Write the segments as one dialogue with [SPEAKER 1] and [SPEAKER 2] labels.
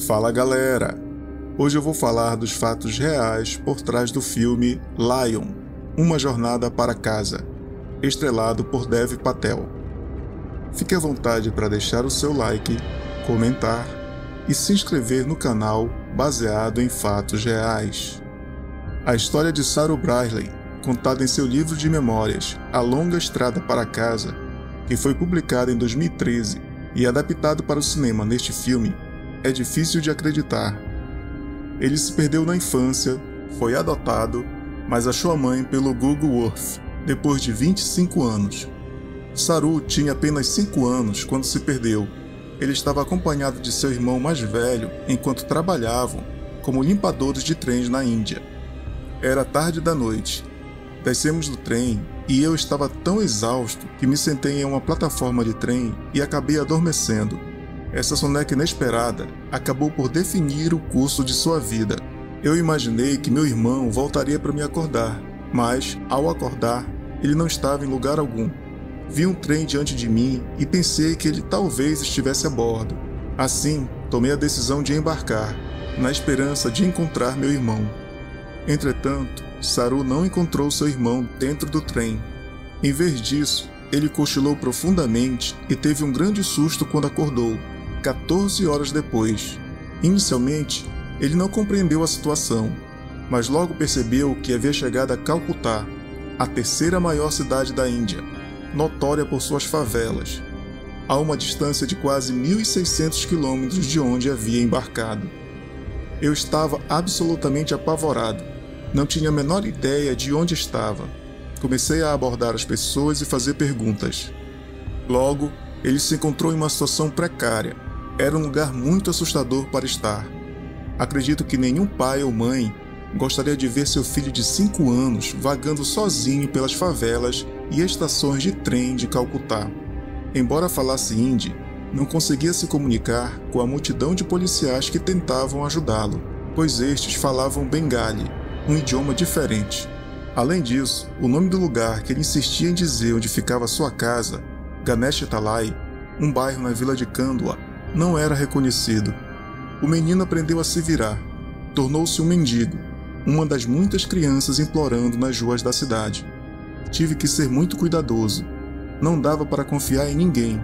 [SPEAKER 1] Fala galera! Hoje eu vou falar dos fatos reais por trás do filme Lion, Uma Jornada para Casa, estrelado por Dev Patel. Fique à vontade para deixar o seu like, comentar e se inscrever no canal baseado em fatos reais. A história de Saru Bradley, contada em seu livro de memórias A Longa Estrada para Casa, que foi publicado em 2013 e adaptado para o cinema neste filme, é difícil de acreditar. Ele se perdeu na infância, foi adotado, mas achou a mãe pelo Google Earth depois de 25 anos. Saru tinha apenas 5 anos quando se perdeu. Ele estava acompanhado de seu irmão mais velho enquanto trabalhavam como limpadores de trens na Índia. Era tarde da noite. Descemos do trem e eu estava tão exausto que me sentei em uma plataforma de trem e acabei adormecendo. Essa soneca inesperada acabou por definir o curso de sua vida. Eu imaginei que meu irmão voltaria para me acordar, mas, ao acordar, ele não estava em lugar algum. Vi um trem diante de mim e pensei que ele talvez estivesse a bordo. Assim, tomei a decisão de embarcar, na esperança de encontrar meu irmão. Entretanto, Saru não encontrou seu irmão dentro do trem. Em vez disso, ele cochilou profundamente e teve um grande susto quando acordou, 14 horas depois. Inicialmente, ele não compreendeu a situação, mas logo percebeu que havia chegado a Calcutá, a terceira maior cidade da Índia, notória por suas favelas, a uma distância de quase 1.600 quilômetros de onde havia embarcado. Eu estava absolutamente apavorado. Não tinha a menor ideia de onde estava. Comecei a abordar as pessoas e fazer perguntas. Logo, ele se encontrou em uma situação precária. Era um lugar muito assustador para estar. Acredito que nenhum pai ou mãe gostaria de ver seu filho de 5 anos vagando sozinho pelas favelas e estações de trem de Calcutá. Embora falasse hindi, não conseguia se comunicar com a multidão de policiais que tentavam ajudá-lo, pois estes falavam bengali, um idioma diferente. Além disso, o nome do lugar que ele insistia em dizer onde ficava sua casa, Ganesh Talai, um bairro na vila de Khandwa, não era reconhecido. O menino aprendeu a se virar. Tornou-se um mendigo, uma das muitas crianças implorando nas ruas da cidade. Tive que ser muito cuidadoso. Não dava para confiar em ninguém.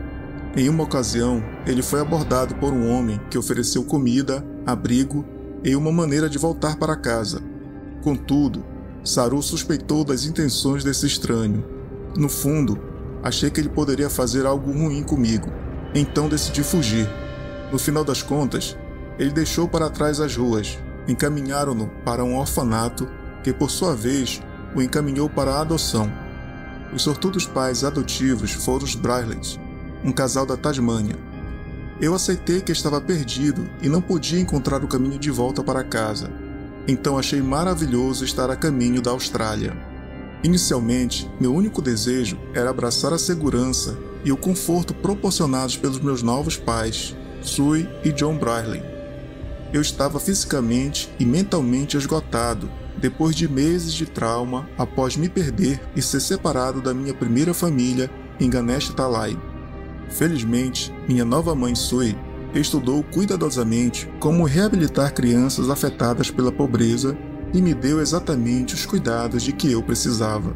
[SPEAKER 1] Em uma ocasião, ele foi abordado por um homem que ofereceu comida, abrigo e uma maneira de voltar para casa. Contudo, Saru suspeitou das intenções desse estranho. No fundo, achei que ele poderia fazer algo ruim comigo, então decidi fugir. No final das contas, ele deixou para trás as ruas, encaminharam-no para um orfanato que, por sua vez, o encaminhou para a adoção. Os sortudos pais adotivos foram os Bradleys, um casal da Tasmânia. Eu aceitei que estava perdido e não podia encontrar o caminho de volta para casa. Então achei maravilhoso estar a caminho da Austrália. Inicialmente, meu único desejo era abraçar a segurança e o conforto proporcionados pelos meus novos pais, Sue e John Bradley. Eu estava fisicamente e mentalmente esgotado, depois de meses de trauma após me perder e ser separado da minha primeira família em Ganesh Talai. Felizmente, minha nova mãe Sue estudou cuidadosamente como reabilitar crianças afetadas pela pobreza e me deu exatamente os cuidados de que eu precisava.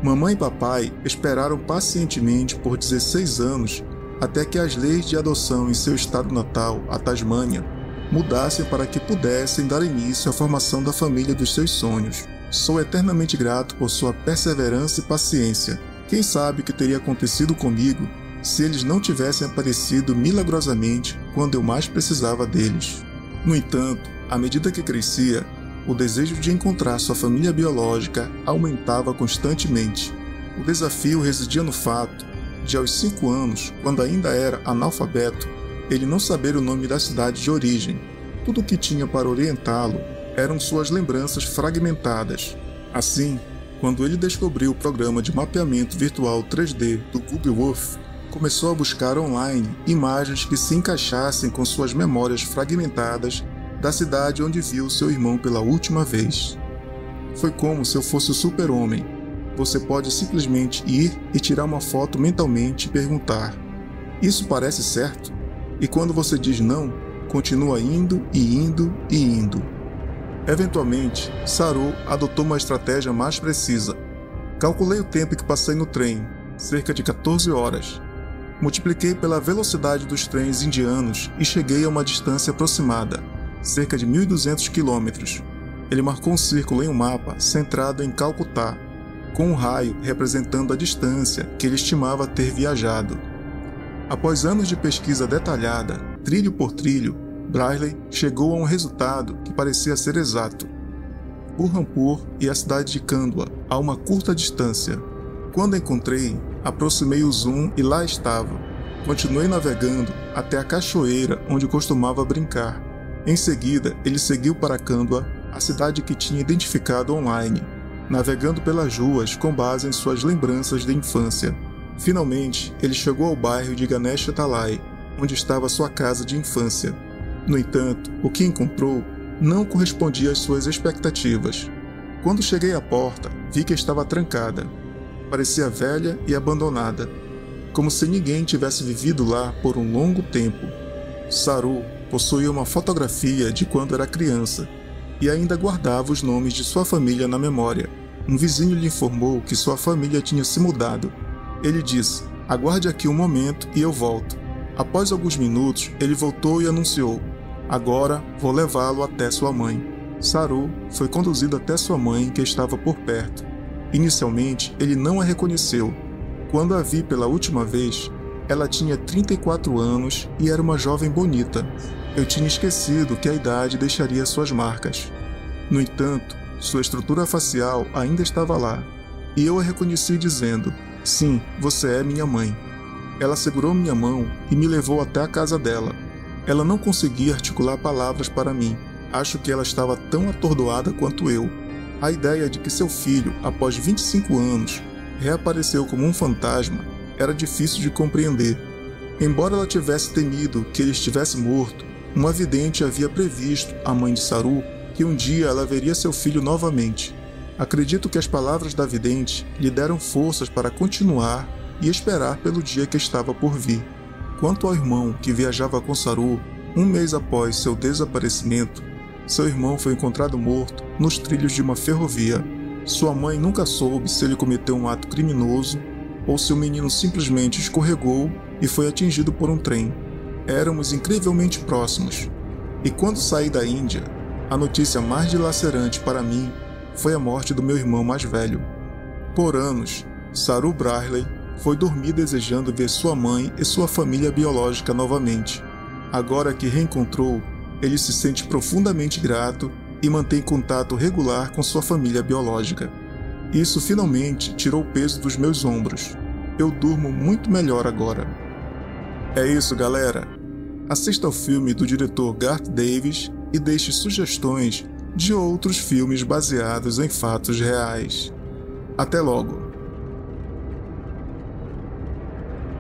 [SPEAKER 1] Mamãe e papai esperaram pacientemente por 16 anos até que as leis de adoção em seu estado natal, a Tasmânia, mudassem para que pudessem dar início à formação da família dos seus sonhos. Sou eternamente grato por sua perseverança e paciência. Quem sabe o que teria acontecido comigo se eles não tivessem aparecido milagrosamente quando eu mais precisava deles. No entanto, à medida que crescia, o desejo de encontrar sua família biológica aumentava constantemente. O desafio residia no fato de, aos 5 anos, quando ainda era analfabeto, ele não saber o nome da cidade de origem. Tudo o que tinha para orientá-lo eram suas lembranças fragmentadas. Assim, quando ele descobriu o programa de mapeamento virtual 3D do Google Earth, começou a buscar online imagens que se encaixassem com suas memórias fragmentadas da cidade onde viu seu irmão pela última vez. Foi como se eu fosse o super-homem. Você pode simplesmente ir e tirar uma foto mentalmente e perguntar: isso parece certo? E quando você diz não, continua indo e indo e indo. Eventualmente, Saru adotou uma estratégia mais precisa. Calculei o tempo que passei no trem, cerca de 14 horas. Multipliquei pela velocidade dos trens indianos e cheguei a uma distância aproximada, cerca de 1.200 quilômetros. Ele marcou um círculo em um mapa centrado em Calcutá, com um raio representando a distância que ele estimava ter viajado. Após anos de pesquisa detalhada, trilho por trilho, Braille chegou a um resultado que parecia ser exato. Burhanpur e a cidade de Khandwa, a uma curta distância. Quando encontrei, aproximei o zoom e lá estava. Continuei navegando até a cachoeira onde costumava brincar. Em seguida, ele seguiu para Khandwa, a cidade que tinha identificado online, navegando pelas ruas com base em suas lembranças de infância. Finalmente, ele chegou ao bairro de Ganesh Talai, onde estava sua casa de infância. No entanto, o que encontrou não correspondia às suas expectativas. Quando cheguei à porta, vi que estava trancada. Parecia velha e abandonada, como se ninguém tivesse vivido lá por um longo tempo. Saru possuía uma fotografia de quando era criança e ainda guardava os nomes de sua família na memória. Um vizinho lhe informou que sua família tinha se mudado. Ele disse: "Aguarde aqui um momento e eu volto." Após alguns minutos, ele voltou e anunciou: "Agora vou levá-lo até sua mãe." Saru foi conduzido até sua mãe, que estava por perto. Inicialmente, ele não a reconheceu. Quando a vi pela última vez, ela tinha 34 anos e era uma jovem bonita. Eu tinha esquecido que a idade deixaria suas marcas. No entanto, sua estrutura facial ainda estava lá, e eu a reconheci dizendo: "Sim, você é minha mãe." Ela segurou minha mão e me levou até a casa dela. Ela não conseguia articular palavras para mim. Acho que ela estava tão atordoada quanto eu. A ideia de que seu filho, após 25 anos, reapareceu como um fantasma era difícil de compreender. Embora ela tivesse temido que ele estivesse morto, uma vidente havia previsto à mãe de Saru que um dia ela veria seu filho novamente. Acredito que as palavras da vidente lhe deram forças para continuar e esperar pelo dia que estava por vir. Quanto ao irmão que viajava com Saru, um mês após seu desaparecimento, seu irmão foi encontrado morto nos trilhos de uma ferrovia. Sua mãe nunca soube se ele cometeu um ato criminoso ou se o menino simplesmente escorregou e foi atingido por um trem. Éramos incrivelmente próximos. E quando saí da Índia, a notícia mais dilacerante para mim foi a morte do meu irmão mais velho. Por anos, Saru Braille foi dormir desejando ver sua mãe e sua família biológica novamente. Agora que reencontrou, ele se sente profundamente grato e mantém contato regular com sua família biológica. Isso finalmente tirou o peso dos meus ombros. Eu durmo muito melhor agora. É isso, galera. Assista ao filme do diretor Garth Davis e deixe sugestões de outros filmes baseados em fatos reais. Até logo!